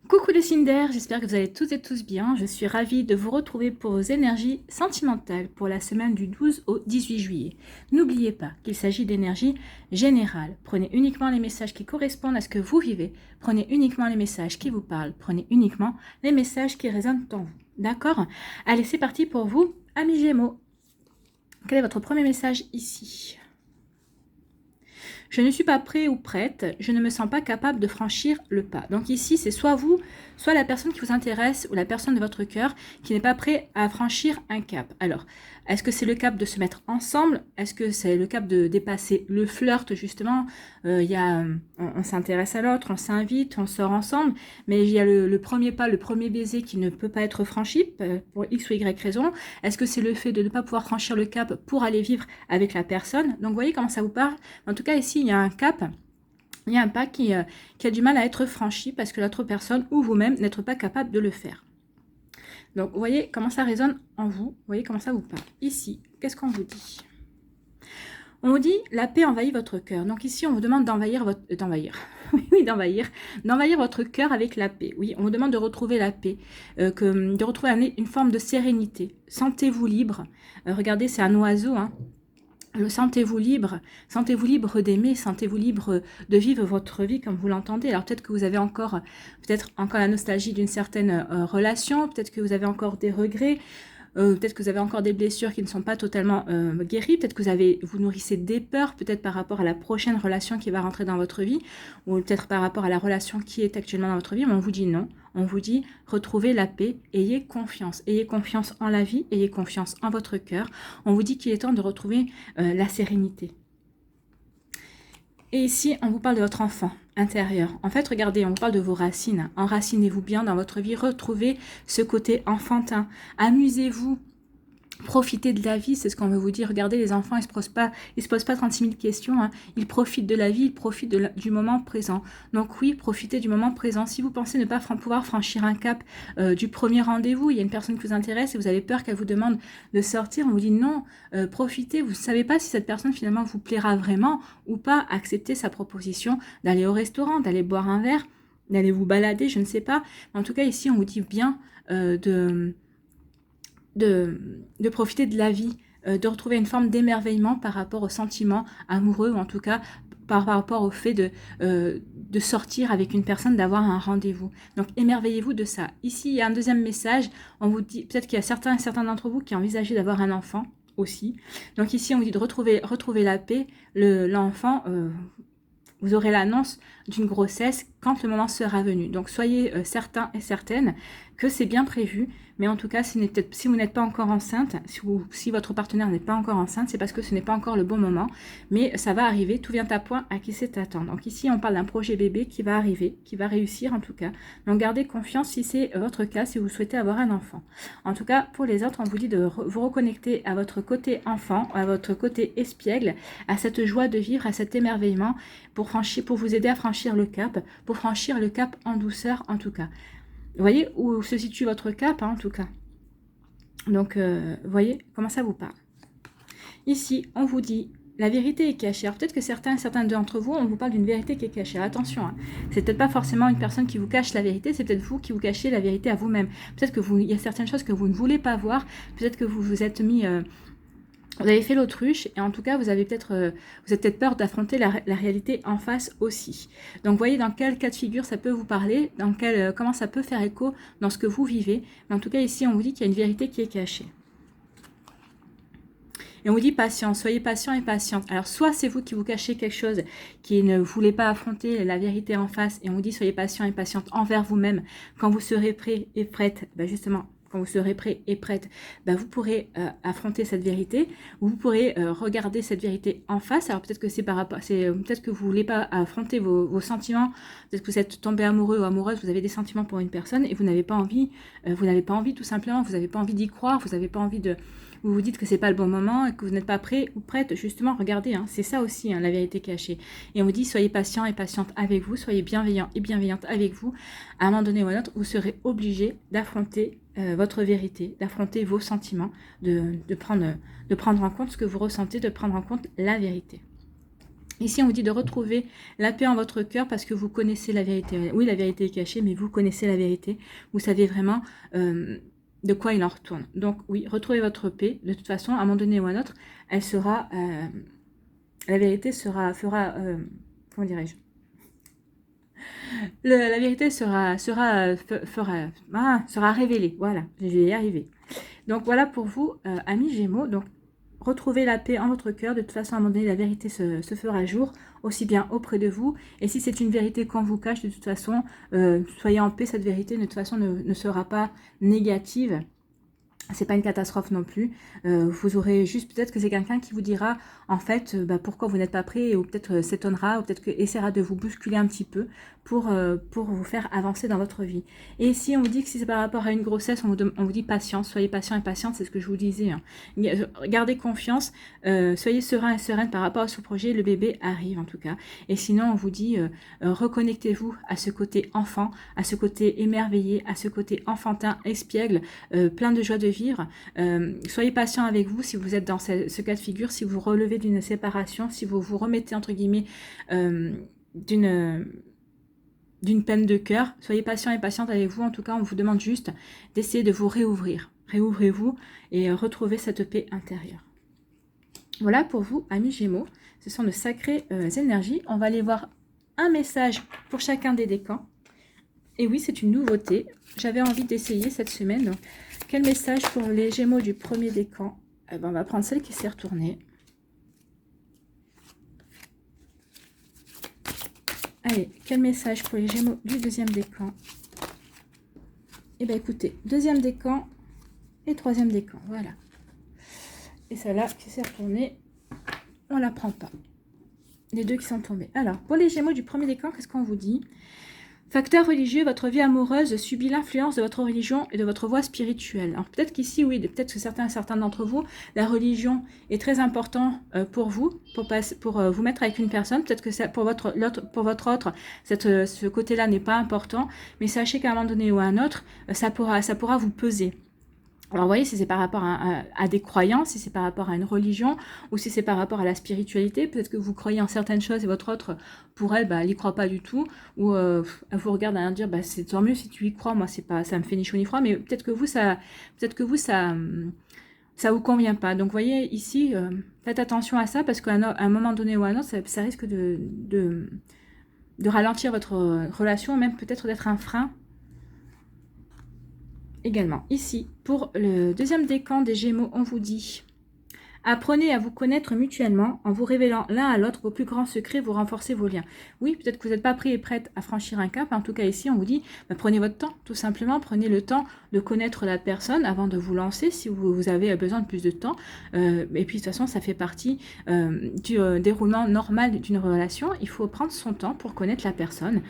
Coucou les signes d'air, j'espère que vous allez toutes et tous bien. Je suis ravie de vous retrouver pour vos énergies sentimentales pour la semaine du 12 au 18 juillet. N'oubliez pas qu'il s'agit d'énergie générale. Prenez uniquement les messages qui correspondent à ce que vous vivez. Prenez uniquement les messages qui vous parlent. Prenez uniquement les messages qui résonnent en vous. D'accord? Allez, c'est parti pour vous, amis Gémeaux. Quel est votre premier message ici ? Je ne suis pas prêt ou prête, je ne me sens pas capable de franchir le pas. Donc ici, c'est soit vous, soit la personne qui vous intéresse ou la personne de votre cœur qui n'est pas prêt à franchir un cap. Alors, est-ce que c'est le cap de se mettre ensemble? Est-ce que c'est le cap de dépasser le flirt, justement? On s'intéresse à l'autre, on s'invite, on sort ensemble, mais il y a le premier pas, le premier baiser qui ne peut pas être franchi pour X ou Y raison. Est-ce que c'est le fait de ne pas pouvoir franchir le cap pour aller vivre avec la personne? Donc, vous voyez comment ça vous parle? En tout cas, ici, il y a un cap, il y a un pas qui a du mal à être franchi parce que l'autre personne ou vous-même n'êtes pas capable de le faire. Donc, vous voyez comment ça résonne en vous, vous voyez comment ça vous parle. Ici, qu'est-ce qu'on vous dit? On vous dit, la paix envahit votre cœur. Donc ici, on vous demande d'envahir votre... d'envahir votre cœur avec la paix. Oui, on vous demande de retrouver la paix, de retrouver une forme de sérénité. Sentez-vous libre. Regardez, c'est un oiseau, hein. Sentez-vous libre d'aimer, sentez-vous libre de vivre votre vie comme vous l'entendez. Alors peut-être que vous avez encore la nostalgie d'une certaine relation, peut-être que vous avez encore des regrets, peut-être que vous avez encore des blessures qui ne sont pas totalement guéries, peut-être que vous nourrissez des peurs, peut-être par rapport à la prochaine relation qui va rentrer dans votre vie, ou peut-être par rapport à la relation qui est actuellement dans votre vie, mais on vous dit non. On vous dit, retrouvez la paix, ayez confiance en la vie, ayez confiance en votre cœur. On vous dit qu'il est temps de retrouver la sérénité. Et ici, on vous parle de votre enfant intérieur. En fait, regardez, on vous parle de vos racines. Enracinez-vous bien dans votre vie, retrouvez ce côté enfantin. Amusez-vous. Profitez de la vie, c'est ce qu'on veut vous dire. Regardez, les enfants, ils se posent pas 36 000 questions. Hein. Ils profitent de la vie, ils profitent du moment présent. Donc oui, profitez du moment présent. Si vous pensez ne pas pouvoir franchir un cap du premier rendez-vous, il y a une personne qui vous intéresse et vous avez peur qu'elle vous demande de sortir, on vous dit non, profitez. Vous ne savez pas si cette personne finalement vous plaira vraiment ou pas. Acceptez sa proposition d'aller au restaurant, d'aller boire un verre, d'aller vous balader, je ne sais pas. En tout cas, ici, on vous dit bien de profiter de la vie, de retrouver une forme d'émerveillement par rapport aux sentiments amoureux, ou en tout cas par rapport au fait de sortir avec une personne, d'avoir un rendez-vous. Donc émerveillez-vous de ça. Ici, il y a un deuxième message, on vous dit, peut-être qu'il y a certains d'entre vous qui envisagent d'avoir un enfant aussi. Donc ici, on vous dit de retrouver la paix, l'enfant... vous aurez l'annonce d'une grossesse quand le moment sera venu. Donc soyez certains et certaines que c'est bien prévu, mais en tout cas, si vous n'êtes pas encore enceinte, si votre partenaire n'est pas encore enceinte, c'est parce que ce n'est pas encore le bon moment, mais ça va arriver, tout vient à point à qui sait attendre. Donc ici, on parle d'un projet bébé qui va arriver, qui va réussir en tout cas. Donc gardez confiance si c'est votre cas, si vous souhaitez avoir un enfant. En tout cas, pour les autres, on vous dit de vous reconnecter à votre côté enfant, à votre côté espiègle, à cette joie de vivre, à cet émerveillement, pour vous aider à franchir le cap, en douceur en tout cas. Vous voyez où se situe votre cap, hein, en tout cas. Donc, vous voyez comment ça vous parle. Ici, on vous dit, la vérité est cachée. Alors, peut-être que certains d'entre vous, on vous parle d'une vérité qui est cachée. Attention, hein. C'est peut-être pas forcément une personne qui vous cache la vérité, c'est peut-être vous qui vous cachez la vérité à vous-même. Peut-être que il y a certaines choses que vous ne voulez pas voir, peut-être que vous vous êtes mis... vous avez fait l'autruche et en tout cas, vous avez peut-être peur d'affronter la réalité en face aussi. Donc, vous voyez dans quel cas de figure ça peut vous parler, comment ça peut faire écho dans ce que vous vivez. Mais en tout cas, ici, on vous dit qu'il y a une vérité qui est cachée. Et on vous dit patience, soyez patient et patiente. Alors, soit c'est vous qui vous cachez quelque chose, qui ne voulez pas affronter la vérité en face, et on vous dit soyez patient et patiente envers vous-même. Quand vous serez prêt et prête, justement, quand vous serez prêt et prête, vous pourrez affronter cette vérité. Vous pourrez regarder cette vérité en face. Alors peut-être que peut-être que vous voulez pas affronter vos sentiments. Peut-être que vous êtes tombé amoureux ou amoureuse. Vous avez des sentiments pour une personne et vous n'avez pas envie. Tout simplement. Vous n'avez pas envie d'y croire. Vous n'avez pas envie de. Vous vous dites que c'est pas le bon moment et que vous n'êtes pas prêt ou prête. Justement, regardez. Hein, c'est ça aussi la vérité cachée. Et on vous dit soyez patient et patiente avec vous. Soyez bienveillant et bienveillante avec vous. À un moment donné ou à un autre, vous serez obligé d'affronter votre vérité, d'affronter vos sentiments, de prendre en compte ce que vous ressentez, de prendre en compte la vérité. Ici, on vous dit de retrouver la paix en votre cœur parce que vous connaissez la vérité. Oui, la vérité est cachée, mais vous connaissez la vérité. Vous savez vraiment de quoi il en retourne. Donc, oui, retrouvez votre paix. De toute façon, à un moment donné ou à un autre, elle sera... la vérité fera... comment dirais-je, la vérité sera révélée. Voilà, je vais y arriver. Donc, voilà pour vous, amis Gémeaux. Donc, retrouvez la paix en votre cœur. De toute façon, à un moment donné, la vérité se fera jour, aussi bien auprès de vous. Et si c'est une vérité qu'on vous cache, de toute façon, soyez en paix. Cette vérité, de toute façon, ne sera pas négative. C'est pas une catastrophe non plus. Vous aurez juste, peut-être que c'est quelqu'un qui vous dira en fait pourquoi vous n'êtes pas prêt, ou peut-être s'étonnera, ou peut-être que essaiera de vous bousculer un petit peu pour vous faire avancer dans votre vie. Et si on vous dit que si c'est par rapport à une grossesse, on vous dit patience, soyez patient et patiente, c'est ce que je vous disais. Hein. Gardez confiance, soyez serein et sereine par rapport à ce projet, le bébé arrive en tout cas. Et sinon on vous dit reconnectez-vous à ce côté enfant, à ce côté émerveillé, à ce côté enfantin, espiègle, plein de joie de vivre. Soyez patient avec vous si vous êtes dans ce cas de figure, si vous relevez d'une séparation, si vous vous remettez entre guillemets d'une peine de cœur. Soyez patient et patiente avec vous. En tout cas, on vous demande juste d'essayer de vous réouvrir. Réouvrez-vous et retrouvez cette paix intérieure. Voilà pour vous, amis Gémeaux. Ce sont de sacrées énergies. On va aller voir un message pour chacun des décans. Et oui, c'est une nouveauté. J'avais envie d'essayer cette semaine. Donc, quel message pour les Gémeaux du premier décan? On va prendre celle qui s'est retournée. Allez, quel message pour les Gémeaux du deuxième décan? Eh bien, écoutez, deuxième décan et troisième décan, voilà. Et celle-là qui s'est retournée, on ne la prend pas. Les deux qui sont tombés. Alors, pour les Gémeaux du premier décan, qu'est-ce qu'on vous dit? Facteur religieux, votre vie amoureuse subit l'influence de votre religion et de votre voie spirituelle. Alors peut-être qu'ici, oui, peut-être que certains d'entre vous, la religion est très important pour vous, pour vous mettre avec une personne. Peut-être que pour votre autre, ce côté-là n'est pas important, mais sachez qu'à un moment donné ou à un autre, ça pourra vous peser. Alors, vous voyez, si c'est par rapport à des croyances, si c'est par rapport à une religion, ou si c'est par rapport à la spiritualité, peut-être que vous croyez en certaines choses et votre autre, pour elle, elle n'y croit pas du tout, ou elle vous regarde à dire, c'est tant mieux si tu y crois, moi, c'est pas, ça me fait ni chaud ni froid, mais peut-être que vous, ça vous convient pas. Donc, vous voyez, ici, faites attention à ça, parce qu'à un moment donné ou à un autre, ça risque de ralentir votre relation, même peut-être d'être un frein. Également, ici, pour le deuxième décan des Gémeaux, on vous dit « Apprenez à vous connaître mutuellement en vous révélant l'un à l'autre vos plus grands secrets, vous renforcez vos liens. » Oui, peut-être que vous n'êtes pas prêt et prête à franchir un cap. En tout cas, ici, on vous dit prenez votre temps, tout simplement. Prenez le temps de connaître la personne avant de vous lancer, si vous avez besoin de plus de temps. Et puis, de toute façon, ça fait partie du déroulement normal d'une relation. Il faut prendre son temps pour connaître la personne.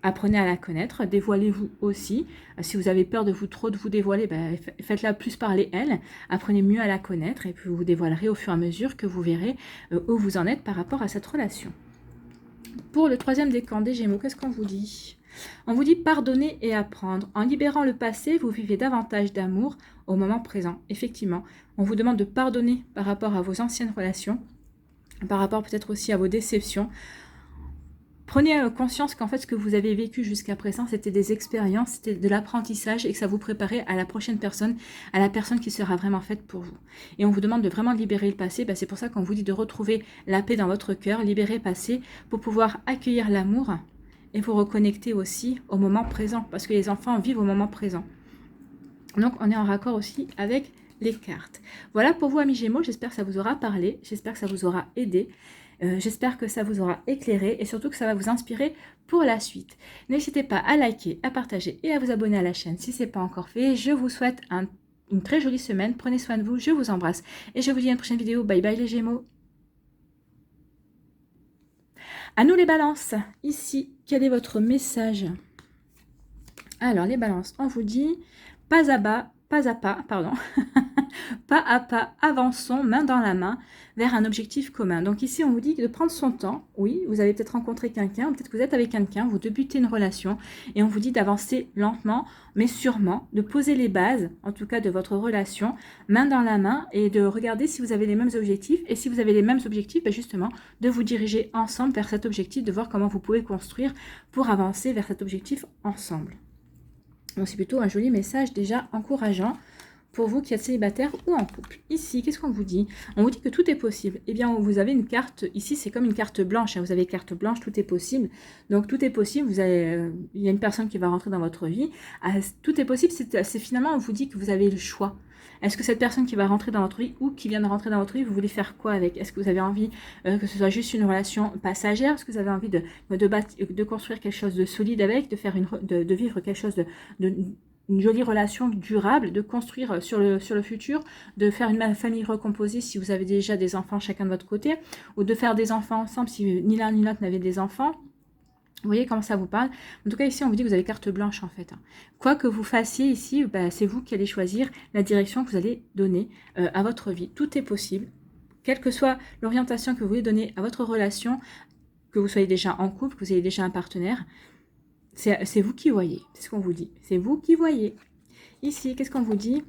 Apprenez à la connaître. Dévoilez-vous aussi. Si vous avez peur de vous dévoiler, faites-la plus parler elle. Apprenez mieux à la connaître et puis vous dévoilerez au fur et à mesure que vous verrez où vous en êtes par rapport à cette relation. Pour le troisième décan des Gémeaux, qu'est-ce qu'on vous dit? On vous dit pardonner et apprendre. En libérant le passé, vous vivez davantage d'amour au moment présent. Effectivement, on vous demande de pardonner par rapport à vos anciennes relations, par rapport peut-être aussi à vos déceptions. Prenez conscience qu'en fait, ce que vous avez vécu jusqu'à présent, c'était des expériences, c'était de l'apprentissage et que ça vous préparait à la prochaine personne, à la personne qui sera vraiment faite pour vous. Et on vous demande de vraiment libérer le passé. C'est pour ça qu'on vous dit de retrouver la paix dans votre cœur, libérer le passé pour pouvoir accueillir l'amour et vous reconnecter aussi au moment présent parce que les enfants vivent au moment présent. Donc, on est en raccord aussi avec les cartes. Voilà pour vous, amis Gémeaux. J'espère que ça vous aura parlé. J'espère que ça vous aura aidé. J'espère que ça vous aura éclairé et surtout que ça va vous inspirer pour la suite. N'hésitez pas à liker, à partager et à vous abonner à la chaîne si ce n'est pas encore fait. Je vous souhaite une très jolie semaine. Prenez soin de vous, je vous embrasse et je vous dis à une prochaine vidéo. Bye bye les Gémeaux. À nous les balances. Ici, quel est votre message? Alors les balances, on vous dit pas à pas, pardon, pas à pas, avançons main dans la main vers un objectif commun. Donc ici, on vous dit de prendre son temps. Oui, vous avez peut-être rencontré quelqu'un, ou peut-être que vous êtes avec quelqu'un, vous débutez une relation, et on vous dit d'avancer lentement, mais sûrement, de poser les bases, en tout cas de votre relation, main dans la main, et de regarder si vous avez les mêmes objectifs, et si vous avez les mêmes objectifs, ben justement, de vous diriger ensemble vers cet objectif, de voir comment vous pouvez construire pour avancer vers cet objectif ensemble. Donc c'est plutôt un joli message déjà encourageant pour vous qui êtes célibataire ou en couple. Ici, qu'est-ce qu'on vous dit? On vous dit que tout est possible. Eh bien, vous avez une carte, ici c'est comme une carte blanche, hein. Vous avez carte blanche, tout est possible. Donc tout est possible, il y a une personne qui va rentrer dans votre vie. Tout est possible, c'est finalement, on vous dit que vous avez le choix. Est-ce que cette personne qui va rentrer dans votre vie ou qui vient de rentrer dans votre vie, vous voulez faire quoi avec? Est-ce que vous avez envie que ce soit juste une relation passagère? Est-ce que vous avez envie de construire quelque chose de solide avec, de vivre quelque chose une jolie relation durable, de construire sur le futur, de faire une famille recomposée si vous avez déjà des enfants chacun de votre côté, ou de faire des enfants ensemble si ni l'un ni l'autre n'avait des enfants. Vous voyez comment ça vous parle? En tout cas, ici, on vous dit que vous avez carte blanche, en fait. Quoi que vous fassiez ici, c'est vous qui allez choisir la direction que vous allez donner à votre vie. Tout est possible. Quelle que soit l'orientation que vous voulez donner à votre relation, que vous soyez déjà en couple, que vous ayez déjà un partenaire, c'est vous qui voyez. C'est ce qu'on vous dit. C'est vous qui voyez. Ici, qu'est-ce qu'on vous dit?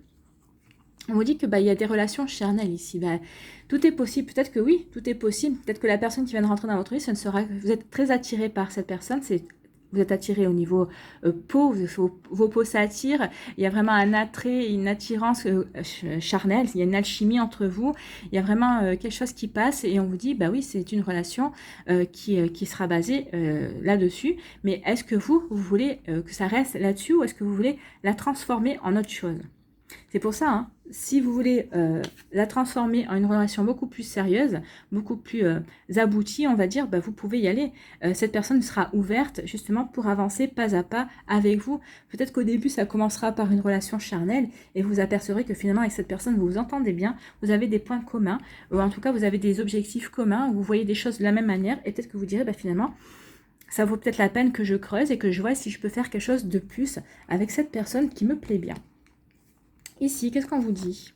On vous dit que il y a des relations charnelles ici. Tout est possible. Peut-être que oui, tout est possible. Peut-être que la personne qui vient de rentrer dans votre vie, vous êtes très attiré par cette personne. Vous êtes attiré au niveau peau, vos peaux s'attirent. Il y a vraiment un attrait, une attirance charnelle. Il y a une alchimie entre vous. Il y a vraiment quelque chose qui passe et on vous dit, oui, c'est une relation qui sera basée là-dessus. Mais est-ce que vous voulez que ça reste là-dessus ou est-ce que vous voulez la transformer en autre chose? C'est pour ça, hein, si vous voulez la transformer en une relation beaucoup plus sérieuse, beaucoup plus aboutie, on va dire, vous pouvez y aller. Cette personne sera ouverte justement pour avancer pas à pas avec vous. Peut-être qu'au début, ça commencera par une relation charnelle et vous apercevrez que finalement, avec cette personne, vous vous entendez bien, vous avez des points communs, ou en tout cas, vous avez des objectifs communs, vous voyez des choses de la même manière et peut-être que vous direz, finalement, ça vaut peut-être la peine que je creuse et que je vois si je peux faire quelque chose de plus avec cette personne qui me plaît bien. Ici, qu'est-ce qu'on vous dit?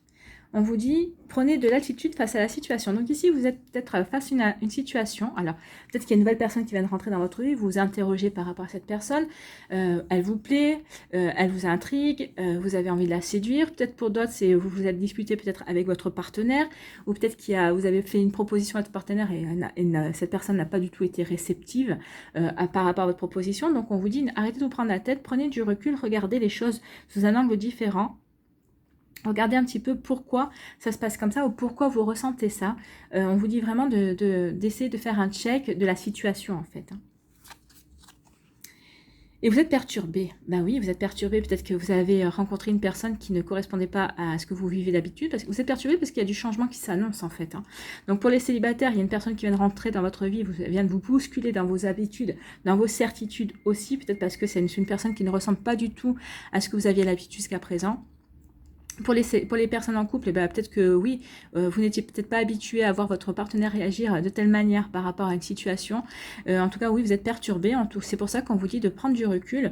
On vous dit, prenez de l'altitude face à la situation. Donc ici, vous êtes peut-être face à une situation. Alors, peut-être qu'il y a une nouvelle personne qui vient de rentrer dans votre vie. Vous vous interrogez par rapport à cette personne. Elle vous plaît, elle vous intrigue, vous avez envie de la séduire. Peut-être pour d'autres, vous vous êtes disputé peut-être avec votre partenaire. Ou peut-être vous avez fait une proposition à votre partenaire et cette personne n'a pas du tout été réceptive par rapport à votre proposition. Donc, on vous dit, arrêtez de vous prendre la tête, prenez du recul, regardez les choses sous un angle différent. Regardez un petit peu pourquoi ça se passe comme ça ou pourquoi vous ressentez ça. On vous dit vraiment d'essayer de faire un check de la situation en fait. Et vous êtes perturbé. Oui, vous êtes perturbé. Peut-être que vous avez rencontré une personne qui ne correspondait pas à ce que vous vivez d'habitude. Parce que vous êtes perturbé parce qu'il y a du changement qui s'annonce en fait. Donc pour les célibataires, il y a une personne qui vient de rentrer dans votre vie, vient de vous bousculer dans vos habitudes, dans vos certitudes aussi. Peut-être parce que c'est une personne qui ne ressemble pas du tout à ce que vous aviez l'habitude jusqu'à présent. Pour les personnes en couple, peut-être que oui, vous n'étiez peut-être pas habitué à voir votre partenaire réagir de telle manière par rapport à une situation. En tout cas, oui, vous êtes perturbé. C'est pour ça qu'on vous dit de prendre du recul.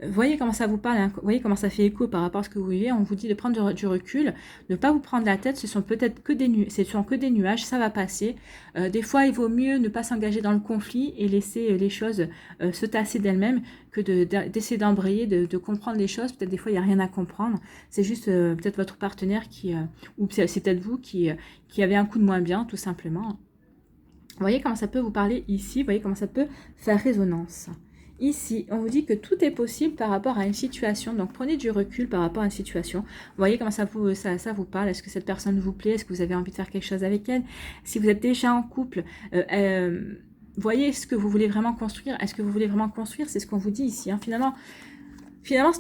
Voyez comment ça vous parle, hein, voyez comment ça fait écho par rapport à ce que vous vivez. On vous dit de prendre du recul, de ne pas vous prendre la tête. Ce sont peut-être que des nuages, ça va passer. Des fois, il vaut mieux ne pas s'engager dans le conflit et laisser les choses se tasser d'elles-mêmes que d'essayer d'embrayer, de comprendre les choses. Peut-être des fois, il n'y a rien à comprendre. C'est juste peut-être votre partenaire ou c'est peut-être vous qui avez un coup de moins bien, tout simplement. Vous voyez comment ça peut vous parler ici, vous voyez comment ça peut faire résonance. Ici, on vous dit que tout est possible par rapport à une situation, donc prenez du recul par rapport à une situation. Vous voyez comment ça vous parle, est-ce que cette personne vous plaît, est-ce que vous avez envie de faire quelque chose avec elle? Si vous êtes déjà en couple, voyez ce que vous voulez vraiment construire. Est-ce que vous voulez vraiment construire? C'est ce qu'on vous dit ici. Hein. Finalement,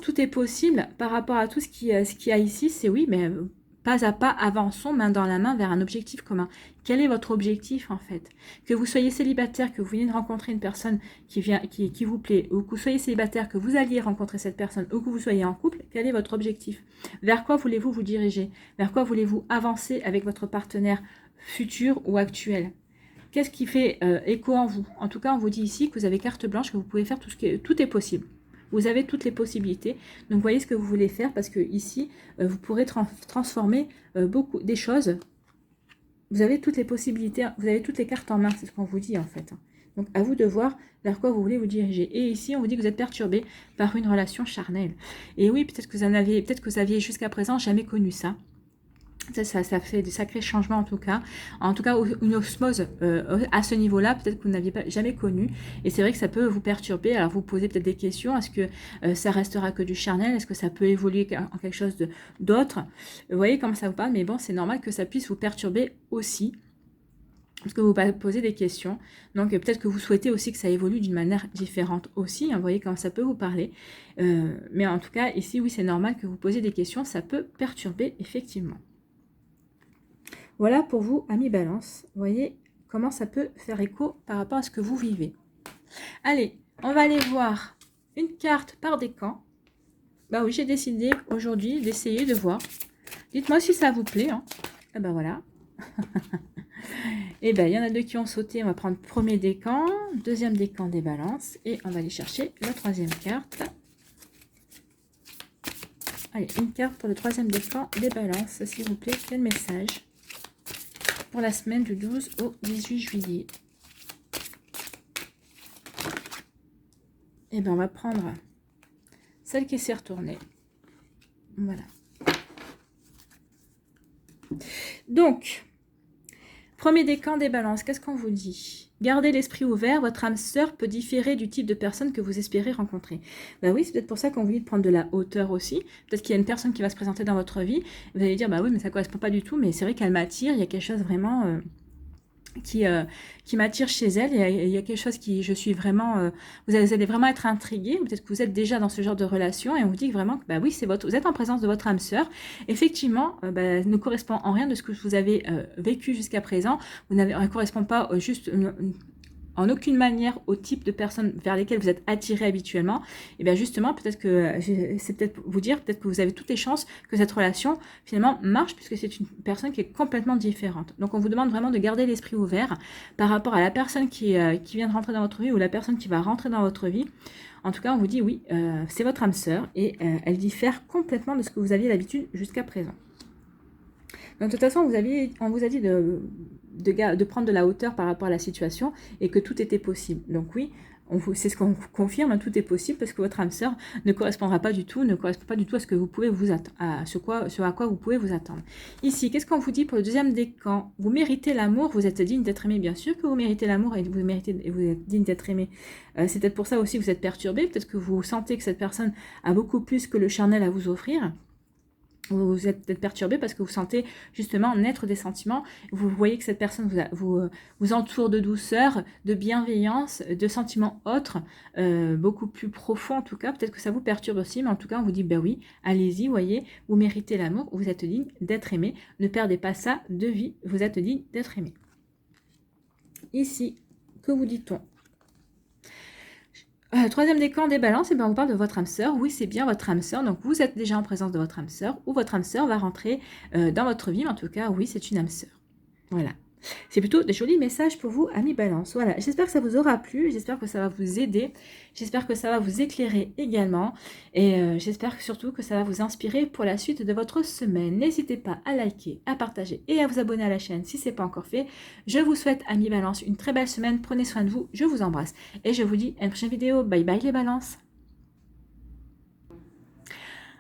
tout est possible par rapport à tout ce qu'il y a ici. C'est oui, mais pas à pas, avançons main dans la main vers un objectif commun. Quel est votre objectif en fait? Que vous soyez célibataire, que vous venez de rencontrer une personne qui vous plaît, ou que vous soyez célibataire, que vous alliez rencontrer cette personne, ou que vous soyez en couple, quel est votre objectif? Vers quoi voulez-vous vous diriger? Vers quoi voulez-vous avancer avec votre partenaire futur ou actuel? Qu'est-ce qui fait écho en vous? En tout cas, on vous dit ici que vous avez carte blanche, que vous pouvez faire tout est possible. Vous avez toutes les possibilités. Donc, voyez ce que vous voulez faire parce que ici, vous pourrez transformer beaucoup des choses. Vous avez toutes les possibilités, vous avez toutes les cartes en main, c'est ce qu'on vous dit en fait. Donc, à vous de voir vers quoi vous voulez vous diriger. Et ici, on vous dit que vous êtes perturbé par une relation charnelle. Et oui, peut-être que vous aviez jusqu'à présent jamais connu ça. Ça fait des sacrés changements en tout cas. En tout cas, une osmose à ce niveau-là, peut-être que vous n'aviez jamais connu. Et c'est vrai que ça peut vous perturber. Alors, vous posez peut-être des questions. Est-ce que ça restera que du charnel? Est-ce que ça peut évoluer en quelque chose d'autre? Vous voyez comment ça vous parle? Mais bon, c'est normal que ça puisse vous perturber aussi. Parce que vous posez des questions. Donc, peut-être que vous souhaitez aussi que ça évolue d'une manière différente aussi. Hein, vous voyez comment ça peut vous parler. Mais en tout cas, ici, oui, c'est normal que vous posiez des questions. Ça peut perturber, effectivement. Voilà pour vous, amis Balance. Vous voyez comment ça peut faire écho par rapport à ce que vous vivez. Allez, on va aller voir une carte par décan. Bah oui, j'ai décidé aujourd'hui d'essayer de voir. Dites-moi si ça vous plaît. Hein. Ah bah voilà. Et ben il y en a deux qui ont sauté. On va prendre le premier décan, deuxième décan des balances. Et on va aller chercher la troisième carte. Allez, une carte pour le troisième décan des balances, s'il vous plaît. Quel message pour la semaine du 12 au 18 juillet. Et bien, on va prendre celle qui s'est retournée. Voilà. Donc, premier décan des balances, qu'est-ce qu'on vous dit? Gardez l'esprit ouvert, votre âme sœur peut différer du type de personne que vous espérez rencontrer. Ben oui, c'est peut-être pour ça qu'on vous dit de prendre de la hauteur aussi. Peut-être qu'il y a une personne qui va se présenter dans votre vie. Vous allez dire, bah oui, mais ça ne correspond pas du tout. Mais c'est vrai qu'elle m'attire, il y a quelque chose vraiment qui m'attire chez elle. Il y a quelque chose qui, je suis vraiment... vous allez vraiment être intrigué. Peut-être que vous êtes déjà dans ce genre de relation et on vous dit que vraiment, bah oui, vous êtes en présence de votre âme sœur. Effectivement, ne correspond en rien de ce que vous avez vécu jusqu'à présent. Vous ne correspond pas juste... en aucune manière au type de personnes vers lesquelles vous êtes attiré habituellement, et bien justement, peut-être que c'est peut-être vous dire, peut-être que vous avez toutes les chances que cette relation finalement marche, puisque c'est une personne qui est complètement différente. Donc on vous demande vraiment de garder l'esprit ouvert par rapport à la personne qui vient de rentrer dans votre vie ou la personne qui va rentrer dans votre vie. En tout cas, on vous dit oui, c'est votre âme sœur et elle diffère complètement de ce que vous aviez l'habitude jusqu'à présent. Donc, de toute façon, on vous a dit de prendre de la hauteur par rapport à la situation et que tout était possible. Donc oui, c'est ce qu'on confirme, tout est possible parce que votre âme sœur ne correspond pas du tout à ce que vous pouvez vous attendre, ce à quoi vous pouvez vous attendre. Ici, qu'est-ce qu'on vous dit pour le deuxième décan? Vous méritez l'amour, vous êtes digne d'être aimé, bien sûr que vous méritez l'amour et vous êtes digne d'être aimé. C'est peut-être pour ça aussi que vous êtes perturbé, peut-être que vous sentez que cette personne a beaucoup plus que le charnel à vous offrir. Vous êtes peut-être perturbé parce que vous sentez justement naître des sentiments. Vous voyez que cette personne vous entoure de douceur, de bienveillance, de sentiments autres, beaucoup plus profonds en tout cas. Peut-être que ça vous perturbe aussi, mais en tout cas on vous dit, ben oui, allez-y, voyez, vous méritez l'amour, vous êtes digne d'être aimé. Ne perdez pas ça de vie, vous êtes digne d'être aimé. Ici, que vous dit-on? Troisième décan des balances, et bien on vous parle de votre âme sœur. Oui, c'est bien votre âme sœur. Donc vous êtes déjà en présence de votre âme sœur ou votre âme sœur va rentrer dans votre vie. Mais en tout cas, oui, c'est une âme sœur. Voilà. C'est plutôt des jolis messages pour vous, amis Balance. Voilà, j'espère que ça vous aura plu, j'espère que ça va vous aider, j'espère que ça va vous éclairer également, et j'espère surtout que ça va vous inspirer pour la suite de votre semaine. N'hésitez pas à liker, à partager et à vous abonner à la chaîne si ce n'est pas encore fait. Je vous souhaite, amis Balance, une très belle semaine, prenez soin de vous, je vous embrasse, et je vous dis à une prochaine vidéo. Bye bye les Balances.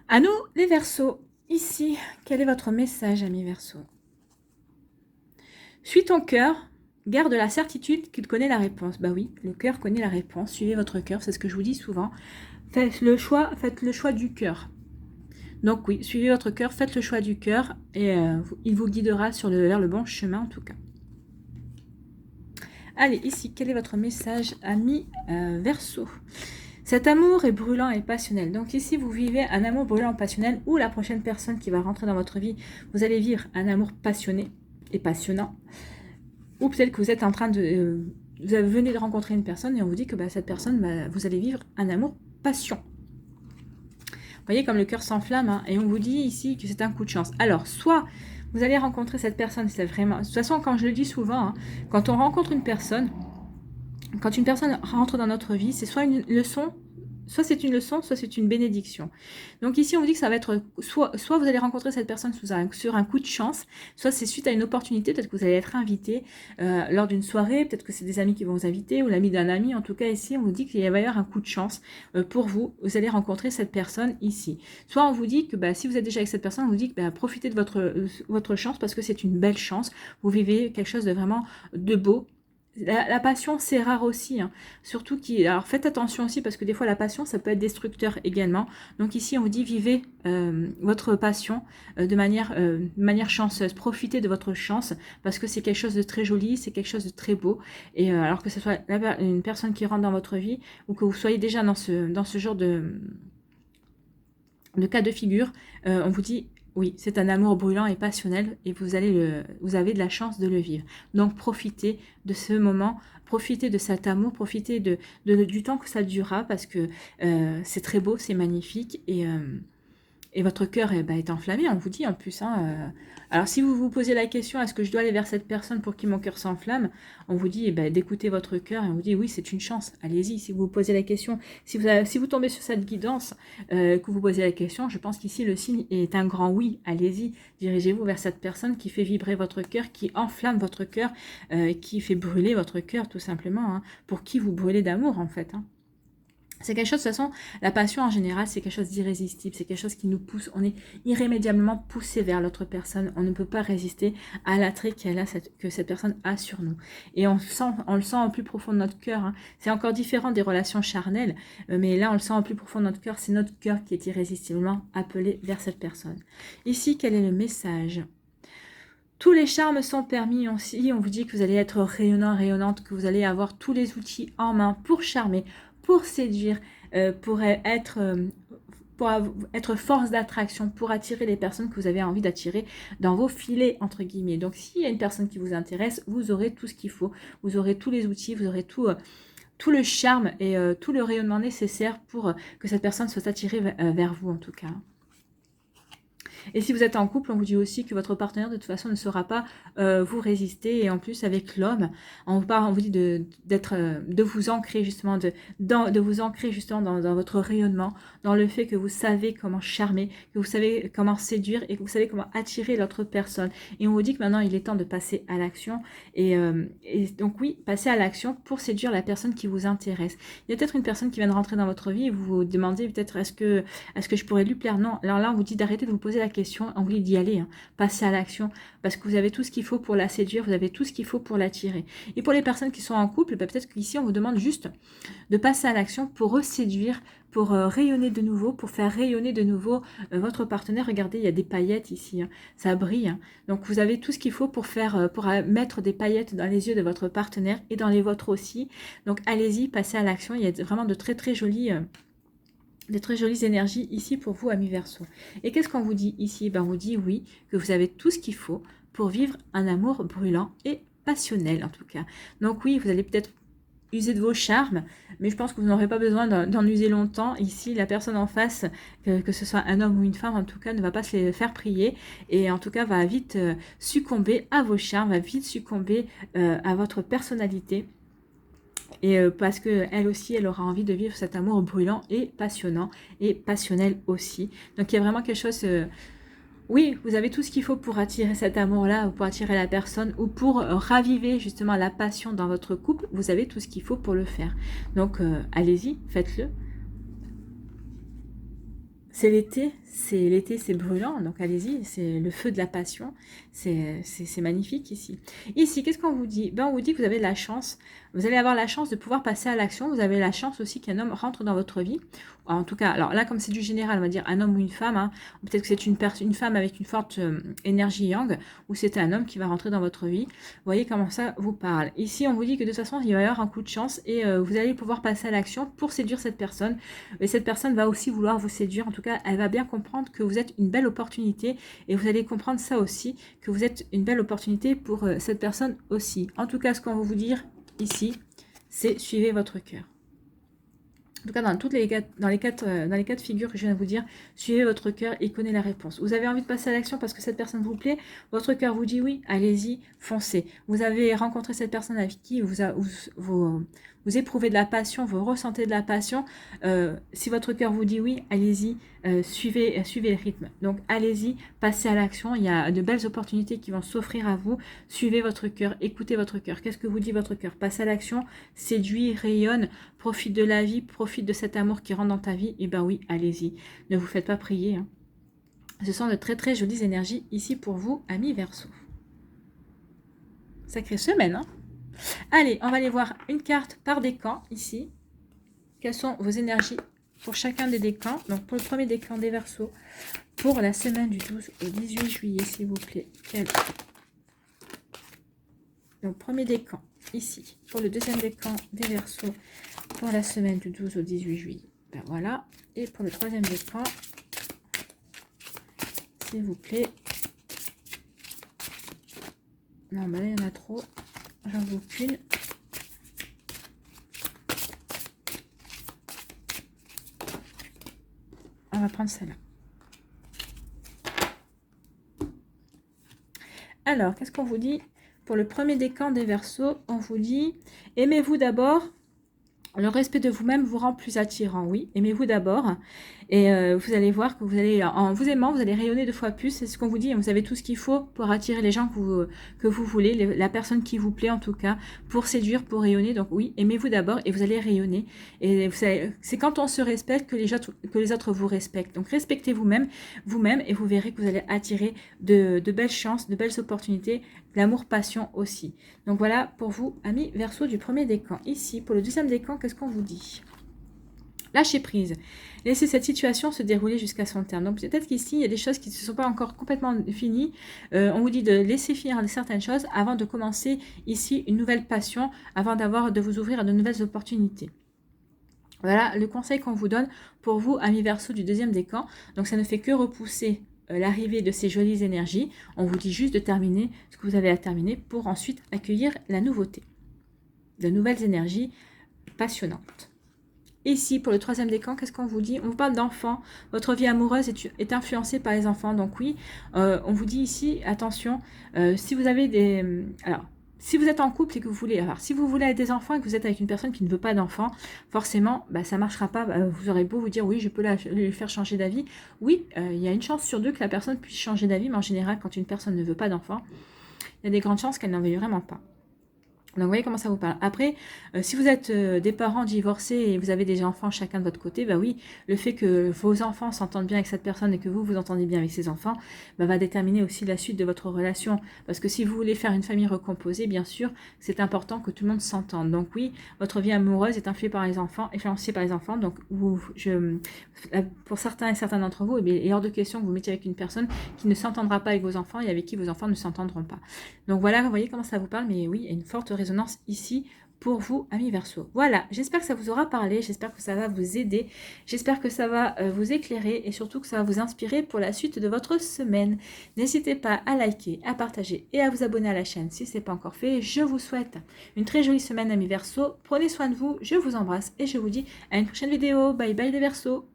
À nous les Verseaux, ici, quel est votre message, amis Verseaux? Suis ton cœur, garde la certitude qu'il connaît la réponse. Bah oui, le cœur connaît la réponse. Suivez votre cœur, c'est ce que je vous dis souvent. Faites le choix du cœur. Donc oui, suivez votre cœur, faites le choix du cœur et il vous guidera vers le bon chemin en tout cas. Allez, ici, quel est votre message, ami Verseau? Cet amour est brûlant et passionnel. Donc ici, vous vivez un amour brûlant et passionnel ou la prochaine personne qui va rentrer dans votre vie, vous allez vivre un amour passionné et passionnant, ou peut-être que vous êtes en train de vous venez de rencontrer une personne et on vous dit que cette personne, vous allez vivre un amour passion. Vous voyez comme le cœur s'enflamme, hein, et on vous dit ici que c'est un coup de chance. Alors soit vous allez rencontrer cette personne, c'est vraiment, de toute façon quand je le dis souvent, hein, quand on rencontre une personne, quand une personne rentre dans notre vie, c'est soit une leçon, soit c'est une leçon, soit c'est une bénédiction. Donc ici, on vous dit que ça va être, soit vous allez rencontrer cette personne sur un coup de chance, soit c'est suite à une opportunité, peut-être que vous allez être invité lors d'une soirée, peut-être que c'est des amis qui vont vous inviter, ou l'ami d'un ami. En tout cas, ici, on vous dit qu'il va y avoir un coup de chance pour vous. Vous allez rencontrer cette personne ici. Soit on vous dit que si vous êtes déjà avec cette personne, on vous dit que profitez de votre chance parce que c'est une belle chance. Vous vivez quelque chose de vraiment de beau. La passion, c'est rare aussi, hein. Surtout alors faites attention aussi parce que des fois la passion, ça peut être destructeur également. Donc ici, on vous dit vivez votre passion de manière chanceuse. Profitez de votre chance parce que c'est quelque chose de très joli, c'est quelque chose de très beau. Et alors que ce soit une personne qui rentre dans votre vie ou que vous soyez déjà dans ce genre de cas de figure, on vous dit oui, c'est un amour brûlant et passionnel et vous avez de la chance de le vivre. Donc profitez de ce moment, profitez de cet amour, profitez du temps que ça durera parce que c'est très beau, c'est magnifique et votre cœur est enflammé, on vous dit en plus. Alors si vous vous posez la question, est-ce que je dois aller vers cette personne pour que mon cœur s'enflamme? On vous dit d'écouter votre cœur et on vous dit oui, c'est une chance, allez-y. Si vous vous posez la question, si vous tombez sur cette guidance, que vous posez la question, je pense qu'ici le signe est un grand oui, allez-y. Dirigez-vous vers cette personne qui fait vibrer votre cœur, qui enflamme votre cœur, qui fait brûler votre cœur tout simplement, pour qui vous brûlez d'amour en fait. C'est quelque chose, de toute façon, la passion en général, c'est quelque chose d'irrésistible, c'est quelque chose qui nous pousse, on est irrémédiablement poussé vers l'autre personne, on ne peut pas résister à l'attrait que cette personne a sur nous. Et on le sent au plus profond de notre cœur, C'est encore différent des relations charnelles, mais là on le sent au plus profond de notre cœur, c'est notre cœur qui est irrésistiblement appelé vers cette personne. Ici, quel est le message ? Tous les charmes sont permis aussi, on vous dit que vous allez être rayonnant, rayonnante, que vous allez avoir tous les outils en main pour charmer, pour séduire, pour être force d'attraction, pour attirer les personnes que vous avez envie d'attirer dans vos filets, entre guillemets. Donc, s'il y a une personne qui vous intéresse, vous aurez tout ce qu'il faut, vous aurez tous les outils, vous aurez tout le charme et tout le rayonnement nécessaire pour que cette personne soit attirée vers vous, en tout cas. Et si vous êtes en couple, on vous dit aussi que votre partenaire de toute façon ne saura pas vous résister. Et en plus avec l'homme, on vous dit de vous ancrer justement, de vous ancrer justement dans votre rayonnement, dans le fait que vous savez comment charmer, que vous savez comment séduire et que vous savez comment attirer l'autre personne. Et on vous dit que maintenant il est temps de passer à l'action. Et donc oui, passer à l'action pour séduire la personne qui vous intéresse. Il y a peut-être une personne qui vient de rentrer dans votre vie et vous vous demandez peut-être est-ce que je pourrais lui plaire? Non. Alors là on vous dit d'arrêter de vous poser la question, on vous dit d'y aller, passer à l'action, parce que vous avez tout ce qu'il faut pour la séduire, vous avez tout ce qu'il faut pour l'attirer. Et pour les personnes qui sont en couple, peut-être qu'ici on vous demande juste de passer à l'action pour reséduire, pour rayonner de nouveau, pour faire rayonner de nouveau votre partenaire. Regardez, il y a des paillettes ici, ça brille. Donc vous avez tout ce qu'il faut pour mettre des paillettes dans les yeux de votre partenaire et dans les vôtres aussi. Donc allez-y, passez à l'action. Il y a vraiment de très très jolies énergies ici pour vous, amis Verseau. Et qu'est-ce qu'on vous dit ici? On vous dit oui, que vous avez tout ce qu'il faut pour vivre un amour brûlant et passionnel en tout cas. Donc oui, vous allez peut-être user de vos charmes, mais je pense que vous n'aurez pas besoin d'en user longtemps. Ici, la personne en face, que ce soit un homme ou une femme, en tout cas, ne va pas se les faire prier et en tout cas va vite succomber à vos charmes, va vite succomber à votre personnalité. Et parce qu'elle aussi, elle aura envie de vivre cet amour brûlant et passionnant et passionnel aussi. Donc il y a vraiment quelque chose... oui, vous avez tout ce qu'il faut pour attirer cet amour-là, ou pour attirer la personne, ou pour raviver justement la passion dans votre couple. Vous avez tout ce qu'il faut pour le faire. Donc allez-y, faites-le. C'est l'été, c'est brûlant, donc allez-y, c'est le feu de la passion, c'est magnifique ici. Ici, qu'est-ce qu'on vous dit? On vous dit que vous avez la chance, vous allez avoir la chance de pouvoir passer à l'action, vous avez la chance aussi qu'un homme rentre dans votre vie. En tout cas, alors là, comme c'est du général, on va dire un homme ou une femme, peut-être que c'est une femme avec une forte énergie yang, ou c'est un homme qui va rentrer dans votre vie. Vous voyez comment ça vous parle. Ici, on vous dit que de toute façon, il va y avoir un coup de chance et vous allez pouvoir passer à l'action pour séduire cette personne. Et cette personne va aussi vouloir vous séduire, en tout cas, elle va bien comprendre que vous êtes une belle opportunité et vous allez comprendre ça aussi, que vous êtes une belle opportunité pour cette personne aussi. En tout cas, ce qu'on va vous dire ici, c'est suivez votre cœur. En tout cas, dans les quatre figures que je viens de vous dire, suivez votre cœur et connaissez la réponse. Vous avez envie de passer à l'action parce que cette personne vous plaît, votre cœur vous dit oui, allez-y, foncez. Vous avez rencontré cette personne avec qui vous vous éprouvez de la passion, vous ressentez de la passion. Si votre cœur vous dit oui, allez-y, suivez le rythme. Donc allez-y, passez à l'action. Il y a de belles opportunités qui vont s'offrir à vous. Suivez votre cœur, écoutez votre cœur. Qu'est-ce que vous dit votre cœur? Passe à l'action, séduis, rayonne, profite de la vie, profite de cet amour qui rentre dans ta vie. Et ben oui, allez-y. Ne vous faites pas prier, hein. Ce sont de très très jolies énergies ici pour vous, amis Verseau. Sacrée semaine, hein. Allez, on va aller voir une carte par décan ici. Quelles sont vos énergies pour chacun des décans? Donc pour le premier décan des Verseaux, pour la semaine du 12 au 18 juillet, s'il vous plaît. Donc premier décan ici. Pour le deuxième décan des Verseaux, pour la semaine du 12 au 18 juillet. Ben voilà. Et pour le troisième décan, s'il vous plaît. Non, mais là, il y en a trop. J'en veux qu'une. On va prendre celle-là. Alors, qu'est-ce qu'on vous dit? Pour le premier décan des Verseaux, on vous dit, aimez-vous d'abord. Le respect de vous-même vous rend plus attirant, oui. Aimez-vous d'abord. Et vous allez voir que vous allez, en vous aimant, vous allez rayonner 2 fois plus. C'est ce qu'on vous dit. Vous avez tout ce qu'il faut pour attirer les gens que vous voulez, la personne qui vous plaît en tout cas, pour séduire, pour rayonner. Donc oui, aimez-vous d'abord et vous allez rayonner. Et c'est quand on se respecte que les autres vous respectent. Donc respectez vous-même et vous verrez que vous allez attirer de belles chances, de belles opportunités, l'amour, passion aussi. Donc voilà pour vous, amis Verseau du premier décan. Ici, pour le deuxième décan, qu'est-ce qu'on vous dit? Lâchez prise. Laissez cette situation se dérouler jusqu'à son terme. Donc peut-être qu'ici, il y a des choses qui ne se sont pas encore complètement finies. On vous dit de laisser finir certaines choses avant de commencer ici une nouvelle passion, avant de vous ouvrir à de nouvelles opportunités. Voilà le conseil qu'on vous donne pour vous, amis Verseau du deuxième décan. Donc ça ne fait que repousser l'arrivée de ces jolies énergies. On vous dit juste de terminer ce que vous avez à terminer pour ensuite accueillir la nouveauté. De nouvelles énergies passionnantes. Ici, pour le troisième décan, qu'est-ce qu'on vous dit? On vous parle d'enfants. Votre vie amoureuse est influencée par les enfants. Donc oui, on vous dit ici, attention, si vous avez des... Alors, si vous êtes en couple et que vous voulez... Alors, si vous voulez des enfants et que vous êtes avec une personne qui ne veut pas d'enfants, forcément, ça ne marchera pas. Vous aurez beau vous dire, oui, je peux lui faire changer d'avis. Oui, il y a une chance sur 2 que la personne puisse changer d'avis, mais en général, quand une personne ne veut pas d'enfants, il y a des grandes chances qu'elle n'en veuille vraiment pas. Donc, vous voyez comment ça vous parle. Après, si vous êtes des parents divorcés et vous avez des enfants chacun de votre côté, oui, le fait que vos enfants s'entendent bien avec cette personne et que vous entendez bien avec ses enfants, va déterminer aussi la suite de votre relation. Parce que si vous voulez faire une famille recomposée, bien sûr, c'est important que tout le monde s'entende. Donc oui, votre vie amoureuse est influencée par les enfants. Donc pour certains et certains d'entre vous, il est hors de question que vous mettiez avec une personne qui ne s'entendra pas avec vos enfants et avec qui vos enfants ne s'entendront pas. Donc voilà, vous voyez comment ça vous parle. Mais oui, il y a une forte résonance ici pour vous, amis Verseau. Voilà, j'espère que ça vous aura parlé, j'espère que ça va vous aider, j'espère que ça va vous éclairer et surtout que ça va vous inspirer pour la suite de votre semaine. N'hésitez pas à liker, à partager et à vous abonner à la chaîne si ce n'est pas encore fait. Je vous souhaite une très jolie semaine, amis Verseau. Prenez soin de vous, je vous embrasse et je vous dis à une prochaine vidéo. Bye bye les Verseaux.